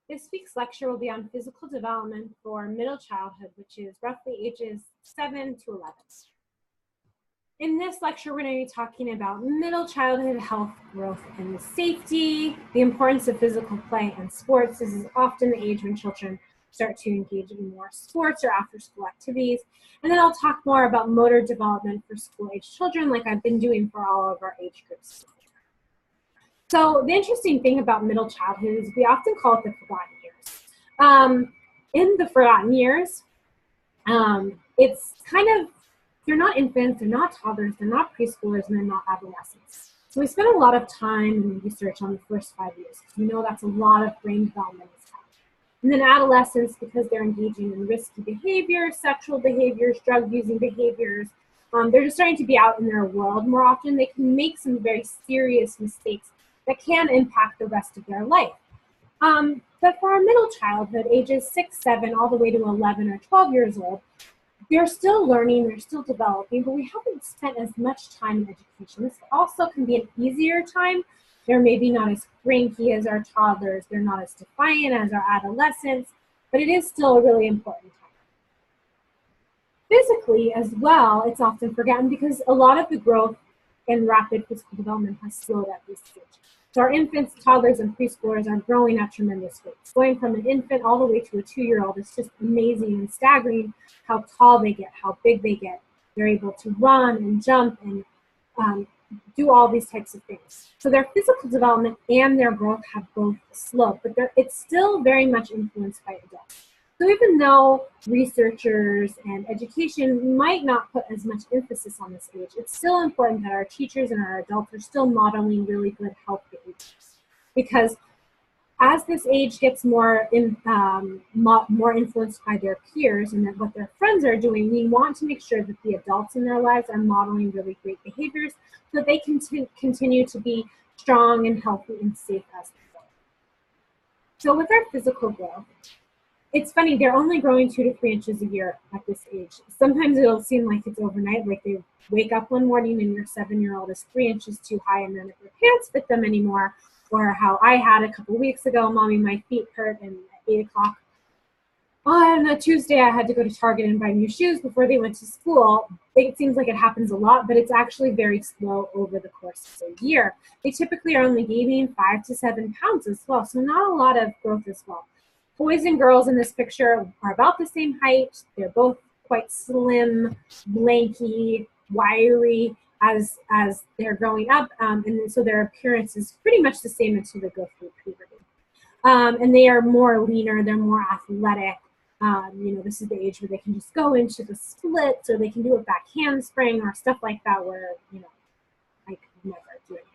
This week's lecture will be on physical development for middle childhood, which is roughly ages 7 to 11. In this lecture, we're going to be talking about middle childhood health, growth, and safety, the importance of physical play and sports. This is often the age when children start to engage in more sports or after-school activities. And then I'll talk more about motor development for school-age children, like I've been doing for all of our age groups. So the interesting thing about middle childhood is we often call it the forgotten years. In the forgotten years, it's kind of, they're not infants, they're not toddlers, they're not preschoolers, and they're not adolescents. So we spend a lot of time and research on the first 5 years, because we know that's a lot of brain development is happening. And then adolescents, because they're engaging in risky behaviors, sexual behaviors, drug-using behaviors, they're just starting to be out in their world more often. They can make some very serious mistakes that can impact the rest of their life. But for our middle childhood, ages 6, 7, all the way to 11 or 12 years old, they're still learning, they're still developing, but we haven't spent as much time in education. This also can be an easier time. They're maybe not as cranky as our toddlers, they're not as defiant as our adolescents, but it is still a really important time. Physically as well, it's often forgotten because a lot of the growth and rapid physical development has slowed at this stage. So our infants, toddlers, and preschoolers are growing at tremendous rates. Going from an infant all the way to a 2-year-old is just amazing and staggering how tall they get, how big they get. They're able to run and jump and do all these types of things. So their physical development and their growth have both slowed, but it's still very much influenced by adults. So even though researchers and education might not put as much emphasis on this age, it's still important that our teachers and our adults are still modeling really good health behaviors. Because as this age gets more influenced by their peers and what their friends are doing, we want to make sure that the adults in their lives are modeling really great behaviors so that they can continue to be strong and healthy and safe as they grow. So with our physical growth, it's funny, they're only growing 2 to 3 inches a year at this age. Sometimes it'll seem like it's overnight, like they wake up one morning and your 7-year-old is 3 inches too high and then if their pants fit them anymore, or how I had a couple weeks ago, Mommy, my feet hurt, and at 8 o'clock on a Tuesday I had to go to Target and buy new shoes before they went to school. It seems like it happens a lot, but it's actually very slow over the course of a year. They typically are only gaining 5 to 7 pounds as well, so not a lot of growth as well. Boys and girls in this picture are about the same height. They're both quite slim, lanky, wiry as they're growing up, and so their appearance is pretty much the same until they go through puberty. And they are more leaner, they're more athletic. This is the age where they can just go into the splits, or they can do a back handspring or stuff like that where, I could never do it.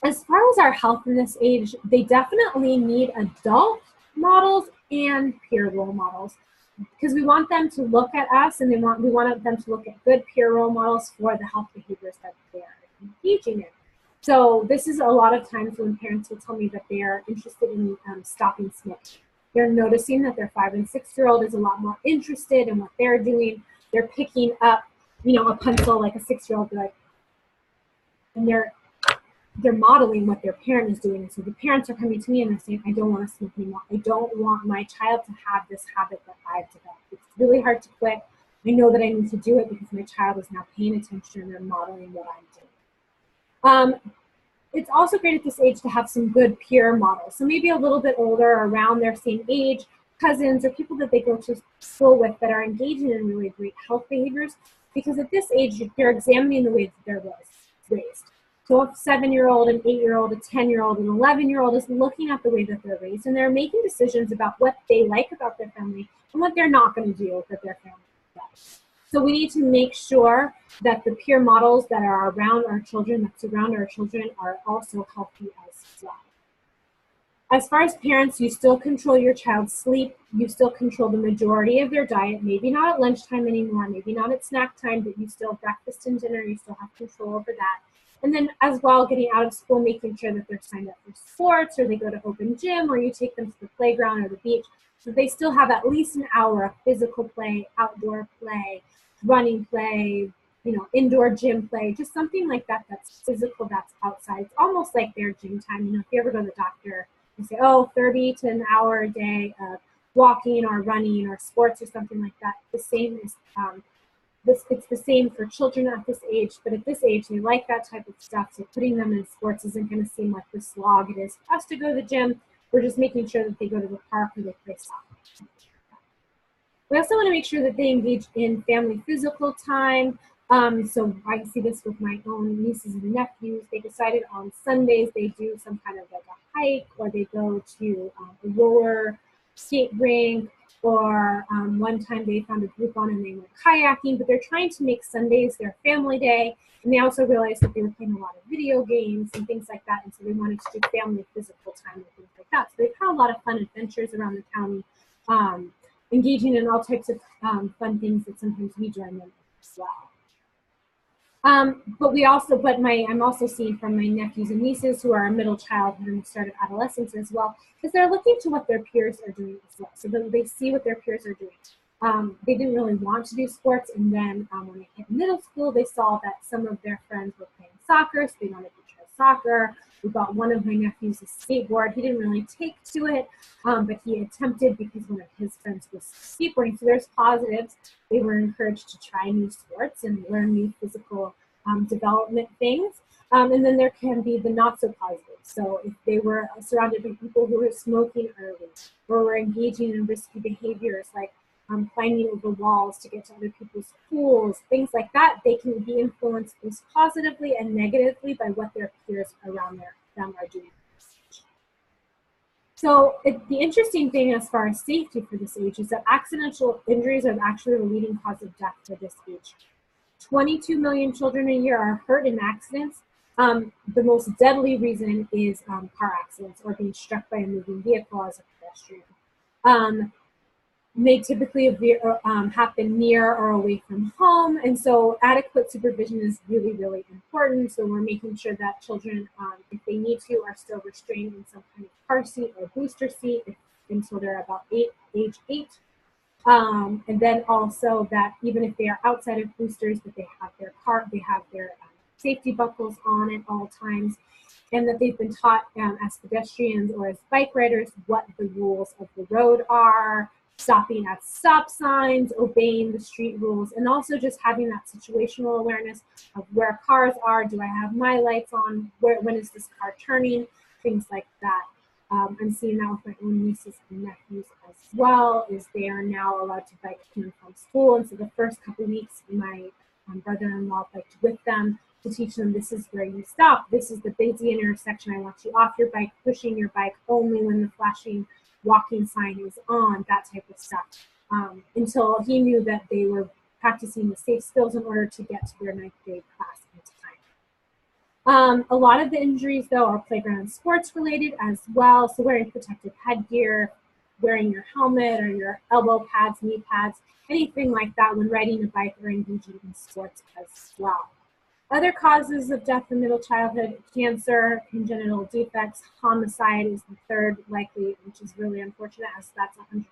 As far as our health in this age, they definitely need adult models and peer role models because we want them to look at us and we want them to look at good peer role models for the health behaviors that they're engaging in. So this is a lot of times when parents will tell me that they are interested in stopping smoking. They're noticing that their 5- and 6-year-old is a lot more interested in what they're doing. They're picking up, a pencil like a 6-year-old, and they're modeling what their parent is doing. So the parents are coming to me and they're saying, I don't want to smoke anymore. I don't want my child to have this habit that I've developed. It's really hard to quit. I know that I need to do it because my child is now paying attention and they're modeling what I'm doing. It's also great at this age to have some good peer models. So maybe a little bit older, around their same age, cousins or people that they go to school with that are engaging in really great health behaviors, because at this age, they're examining the way that they're raised. So a 7-year-old, an 8-year-old, a 10-year-old, an 11-year-old is looking at the way that they're raised, and they're making decisions about what they like about their family and what they're not going to do that their family does. So we need to make sure that the peer models that are around our children, that surround our children, are also healthy as well. As far as parents, you still control your child's sleep. You still control the majority of their diet, maybe not at lunchtime anymore, maybe not at snack time, but you still breakfast and dinner, you still have control over that. And then as well, getting out of school, making sure that they're signed up for sports, or they go to open gym, or you take them to the playground or the beach, so they still have at least an hour of physical play, outdoor play, running play, indoor gym play, just something like that that's physical, that's outside. It's almost like their gym time. If you ever go to the doctor we say, oh, 30 to an hour a day of walking or running or sports or something like that. The same is it's the same for children at this age, but at this age, they like that type of stuff. So putting them in sports isn't going to seem like the slog it is for us to go to the gym. We're just making sure that they go to the park or they play soccer. We also want to make sure that they engage in family physical time. So I see this with my own nieces and nephews. They decided on Sundays they do some kind of like a hike, or they go to a roller skate rink, or one time they found a group on and they went kayaking. But they're trying to make Sundays their family day. And they also realized that they were playing a lot of video games and things like that. And so they wanted to do family physical time and things like that. So they've had a lot of fun adventures around the county, engaging in all types of fun things that sometimes we join them as well. I'm also seeing from my nephews and nieces who are middle childhood and start of adolescence as well, is they're looking to what their peers are doing as well. So they see what their peers are doing. They didn't really want to do sports, and then when they hit middle school, they saw that some of their friends were playing soccer, so they wanted to try soccer. We bought one of my nephews a skateboard. He didn't really take to it, but he attempted because one of his friends was skateboarding. So there's positives. They were encouraged to try new sports and learn new physical development things. And then there can be the not so positive. So if they were surrounded by people who were smoking early, or were engaging in risky behaviors like climbing over walls to get to other people's pools, things like that, they can be influenced both positively and negatively by what their peers around them are doing. So the interesting thing as far as safety for this age is that accidental injuries are actually the leading cause of death for this age. 22 million children a year are hurt in accidents. The most deadly reason is car accidents or being struck by a moving vehicle as a pedestrian. May typically happen near or away from home, and so adequate supervision is really, really important. So we're making sure that children, if they need to, are still restrained in some kind of car seat or booster seat until they're about age 8. And then also that even if they are outside of boosters, that they have their safety buckles on at all times, and that they've been taught as pedestrians or as bike riders what the rules of the road are, stopping at stop signs, obeying the street rules, and also just having that situational awareness of where cars are. Do I have my lights on? When is this car turning? Things like that. I'm seeing that with my own nieces and nephews as well, is they are now allowed to bike to and from school. And so the first couple of weeks, my brother-in-law biked with them to teach them, this is where you stop. This is the busy intersection. I want you off your bike, pushing your bike only when the flashing walking sign is on, that type of stuff. Until he knew that they were practicing the safe skills in order to get to their 9th grade class in time. A lot of the injuries, though, are playground and sports related as well. So wearing protective headgear, wearing your helmet or your elbow pads, knee pads, anything like that when riding a bike or engaging in sports as well. Other causes of death in middle childhood: cancer, congenital defects, homicide is the third likely, which is really unfortunate, as that's 100%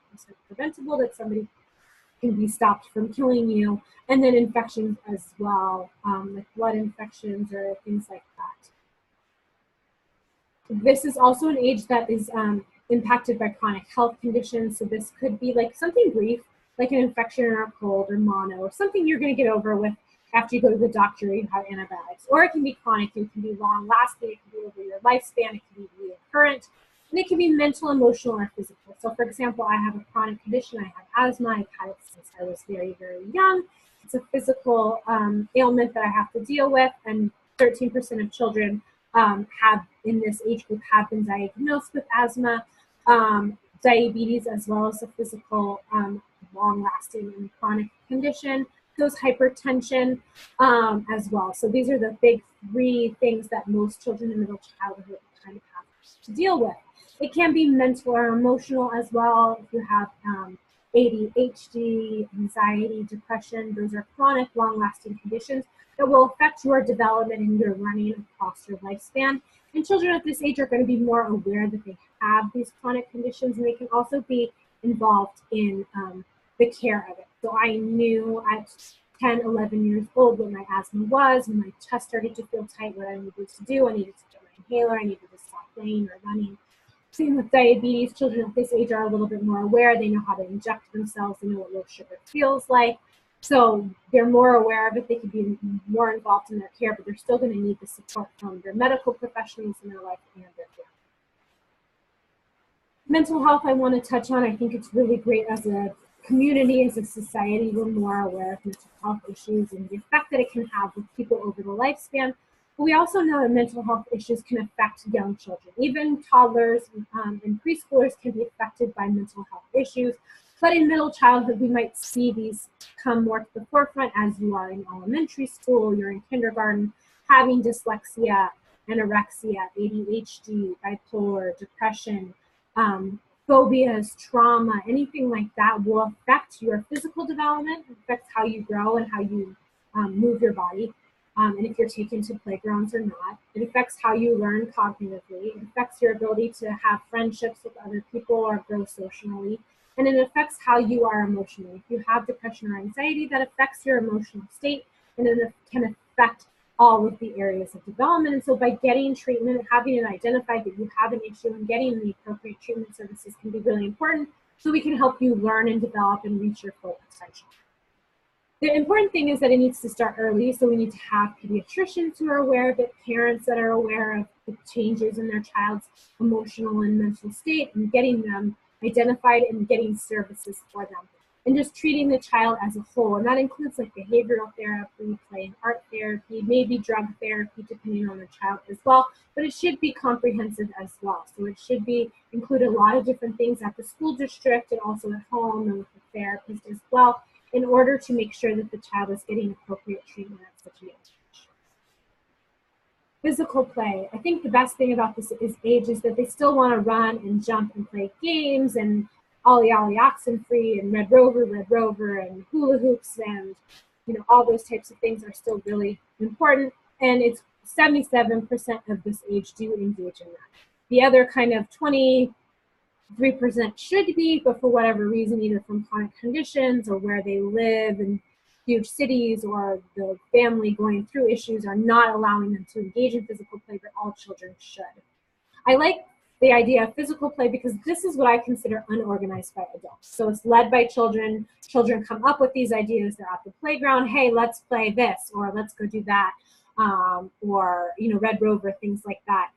preventable, that somebody can be stopped from killing you. And then infections as well, like blood infections or things like that. This is also an age that is impacted by chronic health conditions. So this could be like something brief, like an infection or a cold or mono, or something you're going to get over with after you go to the doctor, you have antibiotics. Or it can be chronic, it can be long lasting, it can be over your lifespan, it can be recurrent, and it can be mental, emotional, or physical. So for example, I have a chronic condition, I have asthma, I've had it since I was very, very young. It's a physical ailment that I have to deal with, and 13% of children have, in this age group, have been diagnosed with asthma, diabetes, as well as a physical, long-lasting and chronic condition. Those hypertension as well. So these are the big 3 things that most children in middle childhood kind of have to deal with. It can be mental or emotional as well. If you have ADHD, anxiety, depression, those are chronic, long-lasting conditions that will affect your development and your learning across your lifespan. And children at this age are going to be more aware that they have these chronic conditions, and they can also be involved in the care of it. So I knew at 10, 11 years old what my asthma was, when my chest started to feel tight, what I needed to do. I needed to get my inhaler, I needed to stop playing or running. Same with diabetes. Children at this age are a little bit more aware. They know how to inject themselves. They know what low sugar feels like. So they're more aware of it. They could be more involved in their care, but they're still going to need the support from their medical professionals in their life and their family. Mental health I want to touch on. I think it's really great as a community, as a society, we're more aware of mental health issues and the effect that it can have with people over the lifespan. But we also know that mental health issues can affect young children. Even toddlers and preschoolers can be affected by mental health issues. But in middle childhood, we might see these come more to the forefront as you are in elementary school, you're in kindergarten, having dyslexia, anorexia, ADHD, bipolar, depression, phobias, trauma, anything like that will affect your physical development, affects how you grow and how you move your body. And if you're taken to playgrounds or not, it affects how you learn cognitively. It affects your ability to have friendships with other people or grow socially. And it affects how you are emotionally. If you have depression or anxiety, that affects your emotional state, and it can affect all of the areas of development. And so by getting treatment, having it identified that you have an issue and getting the appropriate treatment services can be really important so we can help you learn and develop and reach your full potential. The important thing is that it needs to start early, so we need to have pediatricians who are aware of it, parents that are aware of the changes in their child's emotional and mental state, and getting them identified and getting services for them. And just treating the child as a whole. And that includes like behavioral therapy, play and art therapy, maybe drug therapy, depending on the child as well. But it should be comprehensive as well. So it should include a lot of different things at the school district and also at home and with the therapist as well, in order to make sure that the child is getting appropriate treatment at such a young age. Physical play. I think the best thing about this age is that they still want to run and jump and play games and Ollie Ollie Oxenfree and Red Rover and hula hoops, and all those types of things are still really important. And it's 77% of this age do engage in that. The other kind of 23% should be, but for whatever reason, either from chronic conditions or where they live in huge cities or the family going through issues, are not allowing them to engage in physical play, but all children should. I like the idea of physical play because this is what I consider unorganized by adults. So it's led by children. Children come up with these ideas. They're at the playground. Hey, let's play this, or let's go do that, or Red Rover, things like that.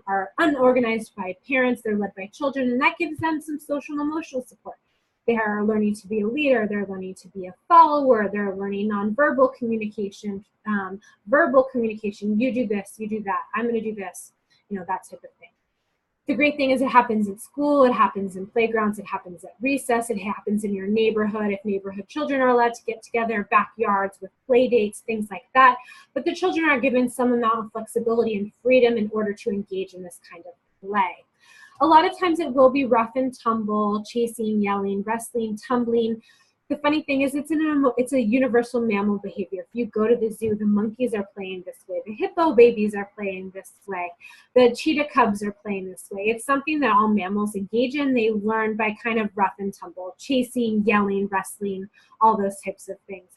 Are unorganized by parents. They're led by children, and that gives them some social and emotional support. They are learning to be a leader. They're learning to be a follower. They're learning nonverbal communication, verbal communication. You do this, you do that. I'm going to do this, that type of thing. The great thing is it happens at school, it happens in playgrounds, it happens at recess, it happens in your neighborhood if neighborhood children are allowed to get together, backyards with play dates, things like that. But the children are given some amount of flexibility and freedom in order to engage in this kind of play. A lot of times it will be rough and tumble, chasing, yelling, wrestling, tumbling. The funny thing is it's a universal mammal behavior. If you go to the zoo, the monkeys are playing this way. The hippo babies are playing this way. The cheetah cubs are playing this way. It's something that all mammals engage in. They learn by kind of rough and tumble, chasing, yelling, wrestling, all those types of things.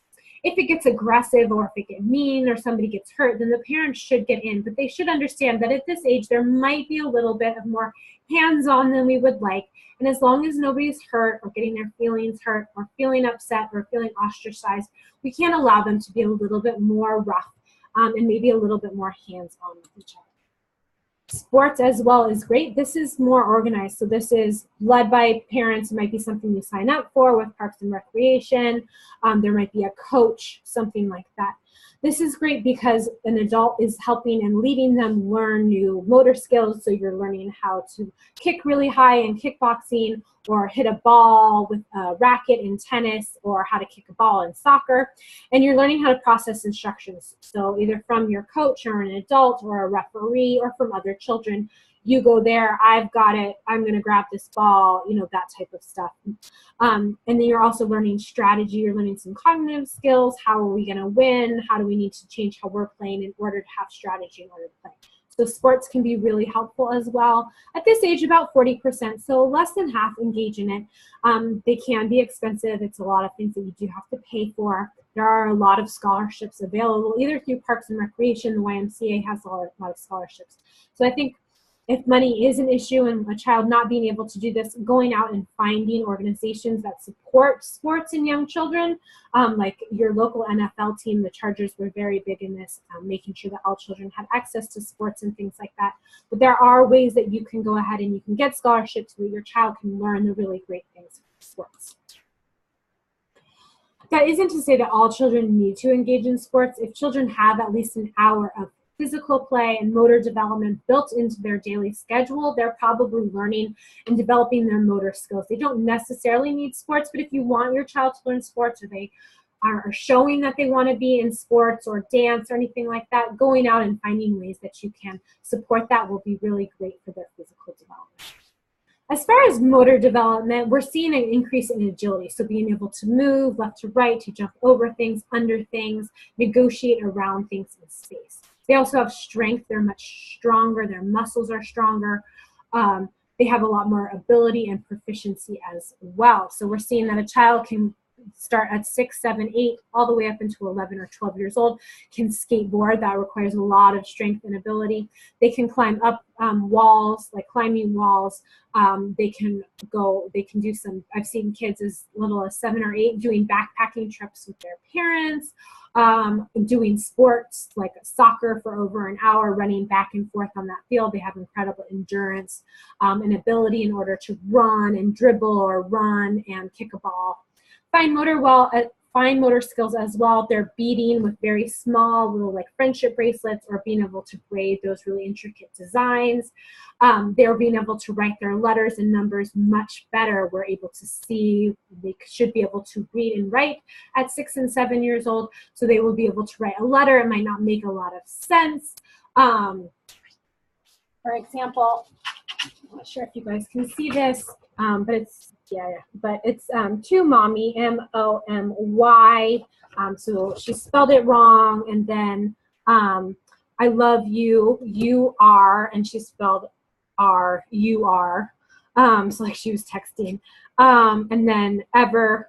If it gets aggressive or if it gets mean or somebody gets hurt, then the parents should get in. But they should understand that at this age, there might be a little bit of more hands-on than we would like. And as long as nobody's hurt or getting their feelings hurt or feeling upset or feeling ostracized, we can't allow them to be a little bit more rough and maybe a little bit more hands-on with each other. Sports as well is great. This is more organized. So this is led by parents. It might be something you sign up for with Parks and Recreation. There might be a coach, something like that. This is great because an adult is helping and leading them learn new motor skills. So you're learning how to kick really high in kickboxing, or hit a ball with a racket in tennis, or how to kick a ball in soccer. And you're learning how to process instructions. So either from your coach or an adult or a referee or from other children. You go there, I've got it, I'm going to grab this ball, that type of stuff. And then you're also learning strategy. You're learning some cognitive skills. How are we going to win? How do we need to change how we're playing in order to have strategy in order to play? So sports can be really helpful as well. At this age, about 40%, so less than half engage in it. They can be expensive. It's a lot of things that you do have to pay for. There are a lot of scholarships available, either through Parks and Recreation. The YMCA has a lot of scholarships. So I think If money is an issue and a child not being able to do this, going out and finding organizations that support sports in young children, like your local NFL team. The Chargers were very big in this, making sure that all children had access to sports and things like that. But there are ways that you can go ahead and you can get scholarships where your child can learn the really great things from sports. That isn't to say that all children need to engage in sports. If children have at least an hour of physical play and motor development built into their daily schedule, they're probably learning and developing their motor skills. They don't necessarily need sports, but if you want your child to learn sports, or they are showing that they want to be in sports or dance or anything like that, going out and finding ways that you can support that will be really great for their physical development. As far as motor development, we're seeing an increase in agility. So being able to move left to right, to jump over things, under things, negotiate around things in space. They also have strength. They're much stronger. Their muscles are stronger. They have a lot more ability and proficiency as well. So we're seeing that a child can start at 6, 7, 8, all the way up into 11 or 12 years old, can skateboard. That requires a lot of strength and ability. They can climb up walls, like climbing walls. They can do some, I've seen kids as little as 7 or 8 doing backpacking trips with their parents, doing sports like soccer for over an hour, running back and forth on that field. They have incredible endurance and ability in order to run and dribble or run and kick a ball. Fine motor skills as well. They're beading with very small little like friendship bracelets, or being able to braid those really intricate designs. They're being able to write their letters and numbers much better. We're able to see, they should be able to read and write at 6 and 7 years old. So they will be able to write a letter. It might not make a lot of sense. For example, I'm not sure if you guys can see this, but it's, but it's to mommy, M-O-M-Y. So she spelled it wrong, and then I love you, U-R, and she spelled R-U-R. So like she was texting. And then ever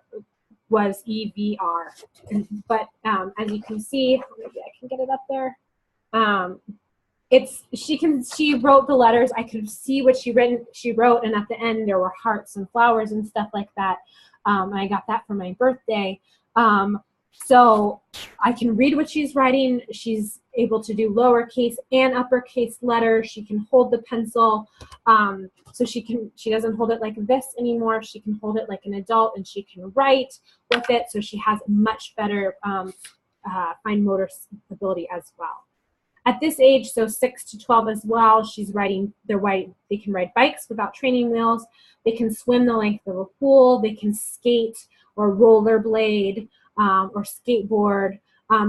was E-V-R. But as you can see, maybe I can get it up there. She wrote the letters. I could see what she wrote, and at the end there were hearts and flowers and stuff like that. And I got that for my birthday. So I can read what she's writing. She's able to do lowercase and uppercase letters. She can hold the pencil. So she doesn't hold it like this anymore. She can hold it like an adult, and she can write with it. So she has much better fine motor ability as well. At this age, so 6 to 12 as well, they can ride bikes without training wheels. They can swim the length of a pool. They can skate or rollerblade or skateboard.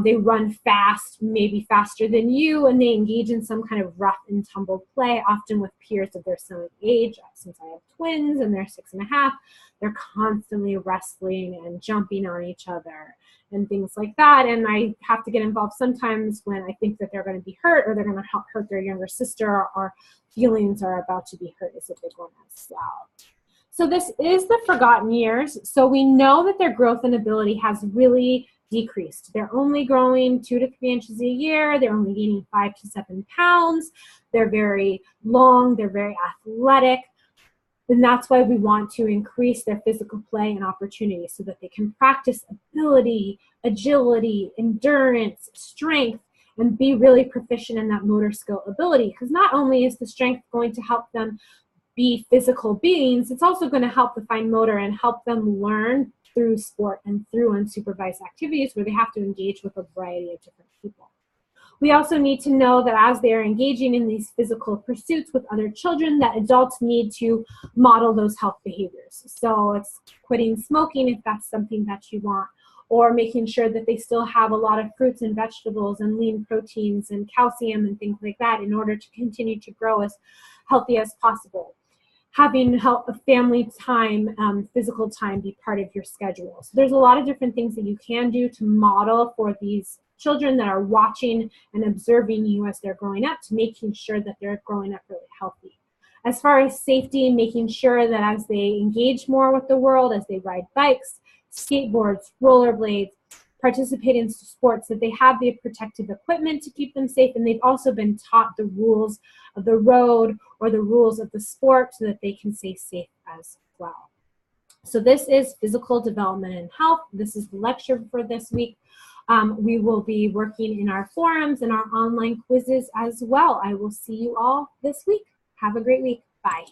They run fast, maybe faster than you, and they engage in some kind of rough and tumble play, often with peers of their same age. Since I have twins and they're 6.5, they're constantly wrestling and jumping on each other and things like that. And I have to get involved sometimes when I think that they're going to be hurt, or they're going to hurt their younger sister, or feelings are about to be hurt is a big one as well. So this is the forgotten years. So we know that their growth and ability has really decreased. They're only growing 2 to 3 inches a year. They're only gaining 5 to 7 pounds. They're very long. They're very athletic. And that's why we want to increase their physical play and opportunities so that they can practice ability, agility, endurance, strength, and be really proficient in that motor skill ability. Because not only is the strength going to help them be physical beings, it's also going to help the fine motor and help them learn through sport and through unsupervised activities where they have to engage with a variety of different people. We also need to know that as they are engaging in these physical pursuits with other children, that adults need to model those health behaviors. So it's quitting smoking if that's something that you want, or making sure that they still have a lot of fruits and vegetables and lean proteins and calcium and things like that in order to continue to grow as healthy as possible. Having family time, physical time be part of your schedule. So there's a lot of different things that you can do to model for these children that are watching and observing you as they're growing up, to making sure that they're growing up really healthy. As far as safety, making sure that as they engage more with the world, as they ride bikes, skateboards, rollerblades, participate in sports, that they have the protective equipment to keep them safe, and they've also been taught the rules of the road or the rules of the sport so that they can stay safe as well. So this is physical development and health. This is the lecture for this week. We will be working in our forums and our online quizzes as well. I will see you all this week. Have a great week. Bye.